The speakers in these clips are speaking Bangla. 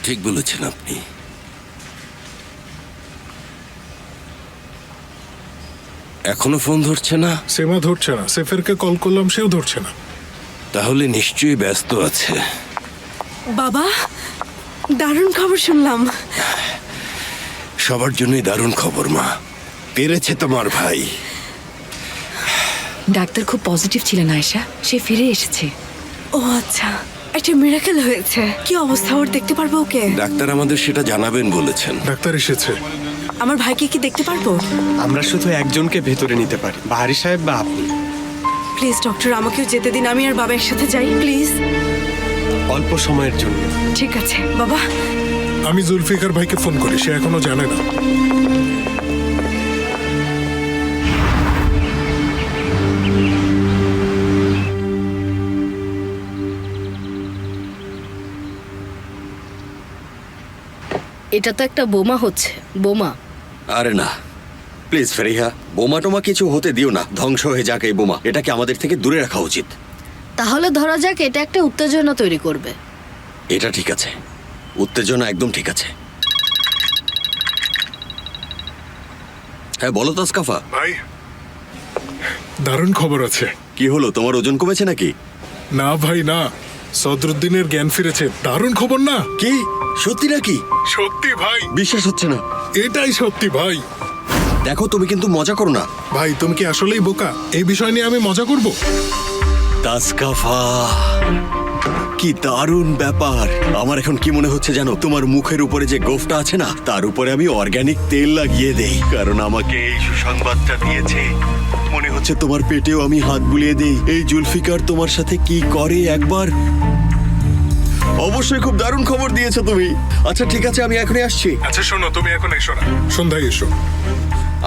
ঠিক বলেছেন আপনি। এখনো ফোন ধরছে না? সেমা ধরছে না, সেফেরকে কল করলাম, সেও ধরছে না। তাহলে নিশ্চয়ই ব্যস্ত আছে। বাবা, দারুণ খবর শুনলাম। সবার জন্যই দারুণ খবর মা, পেরেছে তোমার ভাই। ডাক্তার খুব পজিটিভ ছিলেন আয়েশা, সে ফিরে এসেছে। ও আচ্ছা, একটা মিরাকেল হয়েছে। কি অবস্থা ওর, দেখতে পারবো ওকে? ডাক্তার আমাদের সেটা জানাবেন বলেছেন। ডাক্তার এসেছে। আমার ভাইকে কি দেখতে পারবো? আমরা শুধু একজনকে ভেতরে নিতে পারি, বাহারি সাহেব বা আপনি। প্লিজ ডক্টর, আমাকেও যেতে দিন, আমি আর বাবা একসাথে যাই প্লিজ। অল্প সময়ের জন্য। ঠিক আছে বাবা। আমি জুলফিকার ভাইকে ফোন করি, সে এখনো জানে না। এটা তো একটা বোমা হচ্ছে, বোমা। আরে না প্লিজ ফেরিহা, বোমা টোমা কিছু হতে দিও না, ধ্বংস হয়ে যাক এই বোমা। এটাকে আমাদের থেকে দূরে রাখা উচিত। তাহলে ধরা যাক এটা একটা উত্তেজনা তৈরি করবে। এটা ঠিক আছে, উত্তেজনা একদম ঠিক আছে। হ্যাঁ বলো তাসকাফা। ভাই, দারুণ খবর আছে। কি হলো, তোমার ওজন কমেছে নাকি? না ভাই না, সদরুদ্দিনের জ্ঞান ফিরেছে। দারুণ খবর না? কি সত্যি নাকি? সত্যি ভাই, বিশ্বাস হচ্ছে না। এটাই সত্যি ভাই। দেখো তুমি কিন্তু মজা করো না। ভাই তুমি কি আসলেই বোকা? এই বিষয় নিয়ে আমি মজা করব? তাসকাফা, কি দারুণ ব্যাপার। আমার এখন কি মনে হচ্ছে জানো, তোমার মুখের উপরে যে গোফটা আছে না, তার উপরে আমি অর্গানিক তেল লাগিয়ে দেই, কারণ আমাকে এই সুসংবাদটা দিয়েছে। মনে হচ্ছে তোমার পেটেও আমি হাত বুলিয়ে দেই। এই জুলফিকার তোমার সাথে কি করে একবার। অবশ্যই খুব দারুণ খবর দিয়েছো তুমি। আচ্ছা ঠিক আছে, আমি এখনই আসছি। আচ্ছা শোনো, তুমি এখন এসো না, সন্ধ্যায় এসো।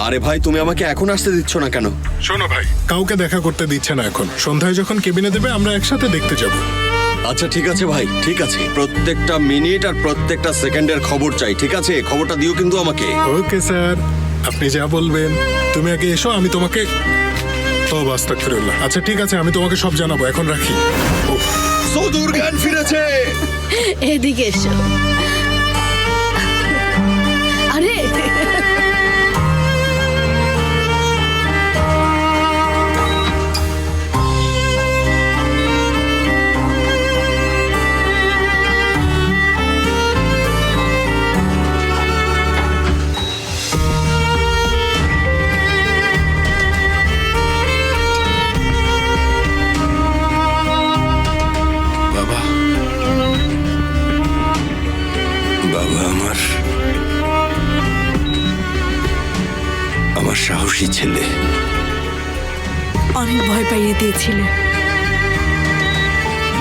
আরে ভাই, তুমি আমাকে এখন আসতে দিচ্ছ না কেন? শোনো ভাই, কাউকে দেখা করতে দিচ্ছে না এখন। সন্ধ্যায় যখন কেবিনে দেবে আমরা একসাথে দেখতে যাব। আচ্ছা ঠিক আছে ভাই, ঠিক আছে। প্রত্যেকটা মিনিট আর প্রত্যেকটা সেকেন্ডের খবর চাই, ঠিক আছে? খবরটা দিও কিন্তু আমাকে। ওকে স্যার, আপনি যা বলবেন। তুমি আগে এসো, আমি তোমাকে। ও আস্তাগফিরুল্লাহ। আচ্ছা ঠিক আছে, আমি তোমাকে সব জানাবো। এখন রাখি। সদুর জ্ঞান ফিরেছে। এদিকে এসো। আরে বাবা, বাবা আমার সাহসী ছেলে। অনেক ভয় পাইয়ে দিয়েছিলে।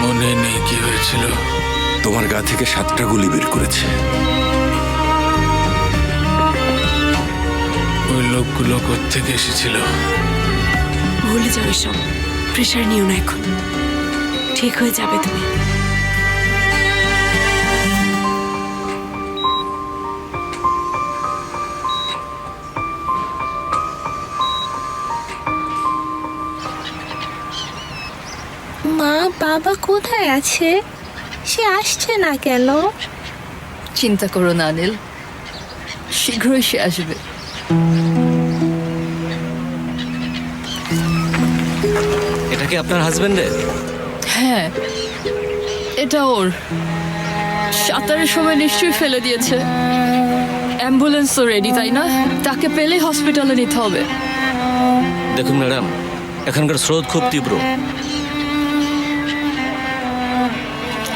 মনে নেই কি হয়েছিল? তোমার গা থেকে 7টা গুলি বের করেছে। ওই লোকগুলো কোত্থেকে এসেছিল? ভুলে যাও এসব, প্রেশার নিও না এখন, ঠিক হয়ে যাবে তুমি। মা, বাবা কোথায় আছে? সে আসছে না কেন? চিন্তা করো না অনিল, শীঘ্রই সে আসবে। এটা কি আপনার হাজবেন্ডের? হ্যাঁ, এটা ওর। সাঁতারের সময় নিশ্চয়ই ফেলে দিয়েছে। অ্যাম্বুলেন্স তো রেডি, তাই না? তাকে পেলেই হসপিটালে নিতে হবে। দেখুন ম্যাডাম, এখানকার স্রোত খুব তীব্র।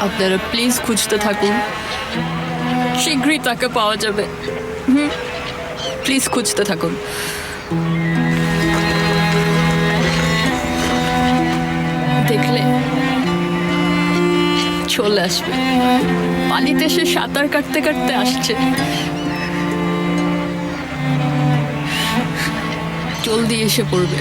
আপনারা প্লিজ খুঁজতে থাকুন, শীঘ্রই তাকে পাওয়া যাবে। প্লিজ খুঁজতে থাকুন। দেখলে চলে আসবে, পানিতে সে সাঁতার কাটতে কাটতে আসছে। জলদি এসে পড়বে।